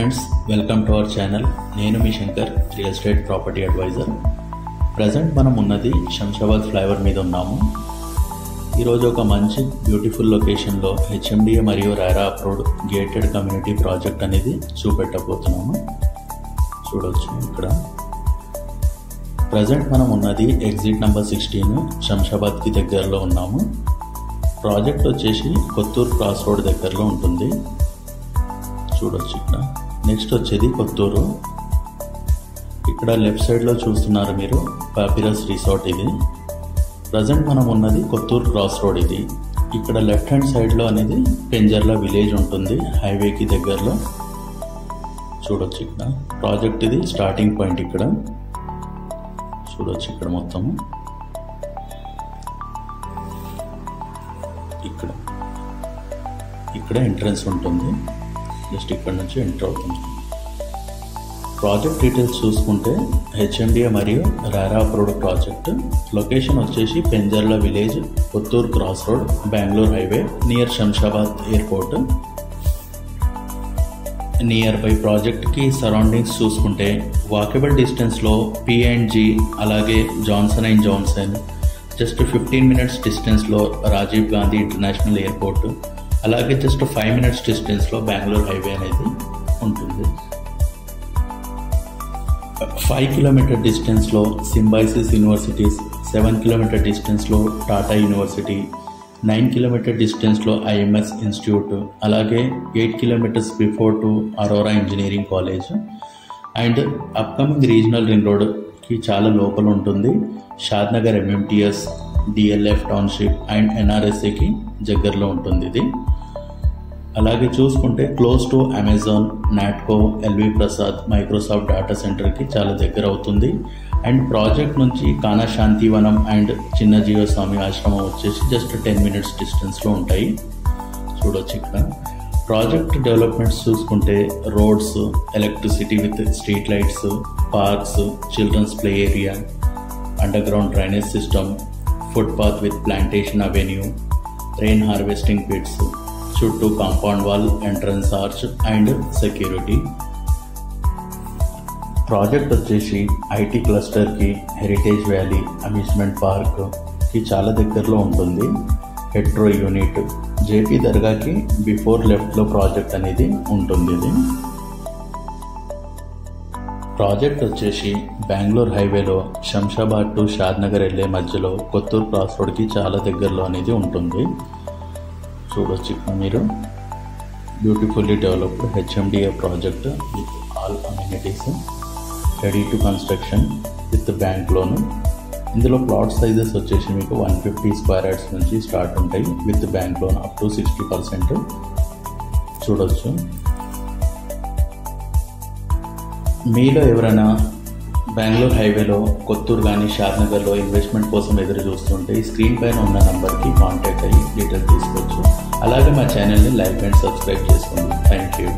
Friends, welcome to our channel. నేను మీ Shankar, real estate property advisor. Present మనం ఉన్నది శంషాబాద్ ఫ్లైఓవర్ మీద ఉన్నాము. ఈరోజు ఒక మంచి బ్యూటిఫుల్ లొకేషన్లో హెచ్ఎండిఏ మరియు రైరా అప్రూవ్డ్ గేటెడ్ కమ్యూనిటీ ప్రాజెక్ట్ అనేది చూపెట్టబోతున్నాము. చూడవచ్చు ఇక్కడ ప్రజెంట్ మనం ఉన్నది ఎగ్జిట్ నెంబర్ 16 శంషాబాద్కి దగ్గరలో ఉన్నాము. ప్రాజెక్ట్ వచ్చేసి కొత్తూరు క్రాస్ రోడ్ దగ్గరలో ఉంటుంది. చూడొచ్చు ఇక్కడ. నెక్స్ట్ వచ్చేది కొత్తూరు. ఇక్కడ లెఫ్ట్ సైడ్లో చూస్తున్నారు మీరు పాపిరస్ రిసార్ట్. ఇది ప్రజెంట్ మనం ఉన్నది కొత్తూరు క్రాస్ రోడ్. ఇది ఇక్కడ లెఫ్ట్ హ్యాండ్ సైడ్లో అనేది పెంజర్ల విలేజ్ ఉంటుంది, హైవేకి దగ్గరలో. చూడొచ్చు ఇక్కడ ప్రాజెక్ట్ ఇది స్టార్టింగ్ పాయింట్. ఇక్కడ చూడొచ్చు ఇక్కడ మొత్తము ఇక్కడ ఎంట్రన్స్ ఉంటుంది. జస్ట్ ఇక్కడ నుంచి ఎంటర్ అవుతుంది. ప్రాజెక్ట్ డీటెయిల్స్ చూసుకుంటే హెచ్ఎండిఏ మరియు రైరా అప్రూవ్డ్ ప్రాజెక్ట్. లొకేషన్ వచ్చేసి Penjarla village, Kothur cross road, Bengaluru highway, near Shamshabad airport. Near by ప్రాజెక్ట్కి సరౌండింగ్స్ చూసుకుంటే వాకబుల్ డిస్టెన్స్లో P&G, అలాగే Johnson and Johnson. Just 15 minutes డిస్టెన్స్లో రాజీవ్ గాంధీ ఇంటర్నేషనల్ ఎయిర్పోర్ట్. అలాగే జస్ట్ 5 minutes డిస్టెన్స్లో బెంగళూరు హైవే అనేది ఉంటుంది. 5 kilometer డిస్టెన్స్లో సింబైసిస్ యూనివర్సిటీస్, 7 kilometer డిస్టెన్స్లో టాటా యూనివర్సిటీ, 9 kilometer డిస్టెన్స్లో IMS ఇన్స్టిట్యూట్, అలాగే 8 kilometers before to Aurora engineering college. And upcoming regional ring రోడ్కి చాలా లోపల ఉంటుంది. Shadnagar MMTS, DLF township and NRSAకి దగ్గరలో ఉంటుంది ఇది. అలాగే చూసుకుంటే close to Amazon, Natco, LV Prasad, Microsoft data సెంటర్కి చాలా దగ్గర అవుతుంది. అండ్ ప్రాజెక్ట్ నుంచి కానా శాంతివనం అండ్ చిన్న జీవస్వామి ఆశ్రమం వచ్చేసి జస్ట్ 10 minutes డిస్టెన్స్లో ఉంటాయి. చూడొచ్చు ఇక్కడ ప్రాజెక్ట్ డెవలప్మెంట్స్ చూసుకుంటే roads, electricity with street lights, parks, children's play area, underground drainage system, footpath with plantation avenue, rain harvesting pits, చుట్టూ compound wall, entrance arch and security. Project వచ్చేసి IT క్లస్టర్కి, heritage valley, amusement పార్క్కి చాలా దగ్గరలో ఉంటుంది. Hetero unit, JP దర్గాకి before లెఫ్ట్లో project అనేది ఉంటుంది. ఇది ప్రాజెక్ట్ వచ్చేసి బెంగళూరు హైవేలో శంషాబాద్ టు షాద్నగర్ వెళ్ళే మధ్యలో కొత్తూరు క్రాస్ రోడ్కి చాలా దగ్గరలో అనేది ఉంటుంది. చూడొచ్చు మీరు beautifully developed HMDA project with all amenities, ready to construction with bank loan. ఇందులో ప్లాట్ సైజెస్ వచ్చేసి మీకు 150 square yards నుంచి స్టార్ట్ ఉంటాయి with bank loan up to 60%. చూడొచ్చు. మీలో ఎవరైనా బెంగళూరు హైవేలో కొత్తూరు కానీ షాద్నగర్లో ఇన్వెస్ట్మెంట్ కోసం ఎదురు చూస్తుంటే ఈ స్క్రీన్ పైన ఉన్న నంబర్కి కాంటాక్ట్ అయ్యి డీటెయిల్స్ తీసుకోవచ్చు. అలాగే మా ఛానల్ని లైక్ అండ్ సబ్స్క్రైబ్ చేసుకోండి. Thank you.